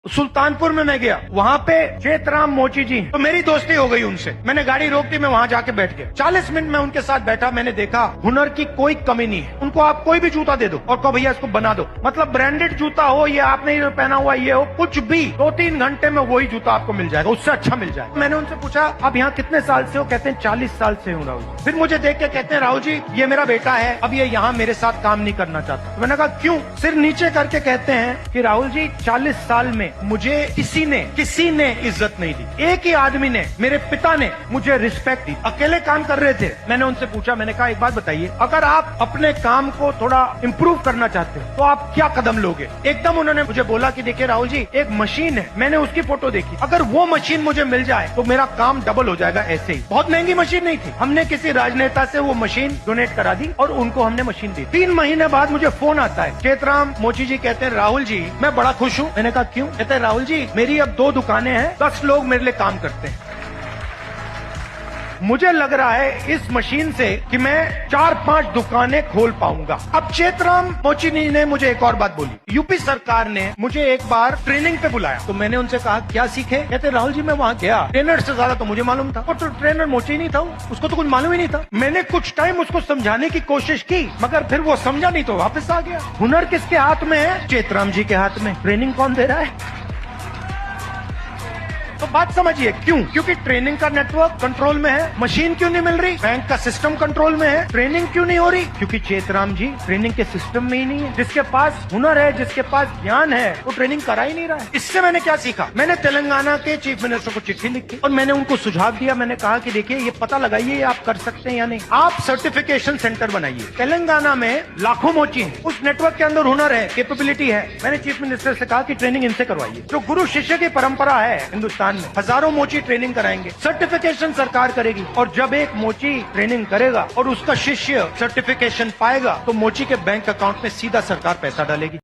सुल्तानपुर में मैं गया, वहाँ पे चेतराम मोची जी, तो मेरी दोस्ती हो गई उनसे। मैंने गाड़ी रोक दी, मैं वहाँ जाके बैठ गया। 40 मिनट में उनके साथ बैठा, मैंने देखा हुनर की कोई कमी नहीं है। उनको आप कोई भी जूता दे दो और कहो भैया इसको बना दो, मतलब ब्रांडेड जूता हो, ये आपने पहना हुआ ये हो, कुछ भी 2-3 घंटे में वही जूता आपको मिल जाएगा, उससे अच्छा मिल जाएगा। मैंने उनसे पूछा आप यहाँ कितने साल से हो? कहते हैं 40 साल से हूँ राहुल जी। फिर मुझे देख के कहते हैं राहुल जी ये मेरा बेटा है, अब ये यहाँ मेरे साथ काम नहीं करना चाहता। तो मैंने कहा क्यों? सिर नीचे करके कहते हैं कि राहुल जी 40 साल में मुझे किसी ने इज्जत नहीं दी। एक ही आदमी ने, मेरे पिता ने मुझे रिस्पेक्ट दी। अकेले काम कर रहे थे। मैंने उनसे पूछा, मैंने कहा एक बात बताइए, अगर आप अपने काम को थोड़ा इम्प्रूव करना चाहते हो तो आप क्या कदम लोगे? एकदम उन्होंने मुझे बोला कि देखिए राहुल जी एक मशीन है, मैंने उसकी फोटो देखी, अगर वो मशीन मुझे मिल जाए तो मेरा काम डबल हो जाएगा। ऐसे ही बहुत महंगी मशीन नहीं थी, हमने किसी राजनेता से वो मशीन डोनेट करा दी और उनको हमने मशीन दी। 3 महीने बाद मुझे फोन आता है, चेतराम मोची जी कहते हैं राहुल जी मैं बड़ा खुश हूँ। मैंने कहा क्यों? कहते हैं राहुल जी मेरी अब 2 दुकानें हैं, 10 लोग मेरे लिए काम करते हैं। मुझे लग रहा है इस मशीन से कि मैं 4-5 दुकानें खोल पाऊंगा। अब चेतराम मोची ने मुझे एक और बात बोली, यूपी सरकार ने मुझे एक बार ट्रेनिंग पे बुलाया, तो मैंने उनसे कहा क्या सीखे? कहते राहुल जी मैं वहाँ गया, ट्रेनर से ज्यादा तो मुझे मालूम था, और तो ट्रेनर मोची नहीं था, उसको तो कुछ मालूम ही नहीं था। मैंने कुछ टाइम उसको समझाने की कोशिश की, मगर फिर वो समझा नहीं तो वापस आ गया। हुनर किसके हाथ में है? चेतराम जी के हाथ में। ट्रेनिंग कौन दे रहा है? तो बात समझिए क्यों? क्योंकि ट्रेनिंग का नेटवर्क कंट्रोल में है। मशीन क्यों नहीं मिल रही? बैंक का सिस्टम कंट्रोल में है। ट्रेनिंग क्यों नहीं हो रही? क्योंकि चेतराम जी ट्रेनिंग के सिस्टम में ही नहीं है। जिसके पास हुनर है, जिसके पास ज्ञान है, वो ट्रेनिंग करा ही नहीं रहा है। इससे मैंने क्या सीखा? मैंने तेलंगाना के चीफ मिनिस्टर को चिट्ठी लिखी और मैंने उनको सुझाव दिया। मैंने कहा कि देखिए ये पता लगाइए आप कर सकते हैं या नहीं, आप सर्टिफिकेशन सेंटर बनाइए। तेलंगाना में लाखों मोची है, उस नेटवर्क के अंदर हुनर है, कैपेबिलिटी है। मैंने चीफ मिनिस्टर से कहा कि ट्रेनिंग इनसे करवाइए। जो गुरु शिष्य की परंपरा है हिंदुस्तान में, हजारों मोची ट्रेनिंग कराएंगे, सर्टिफिकेशन सरकार करेगी, और जब एक मोची ट्रेनिंग करेगा और उसका शिष्य सर्टिफिकेशन पाएगा तो मोची के बैंक अकाउंट में सीधा सरकार पैसा डालेगी।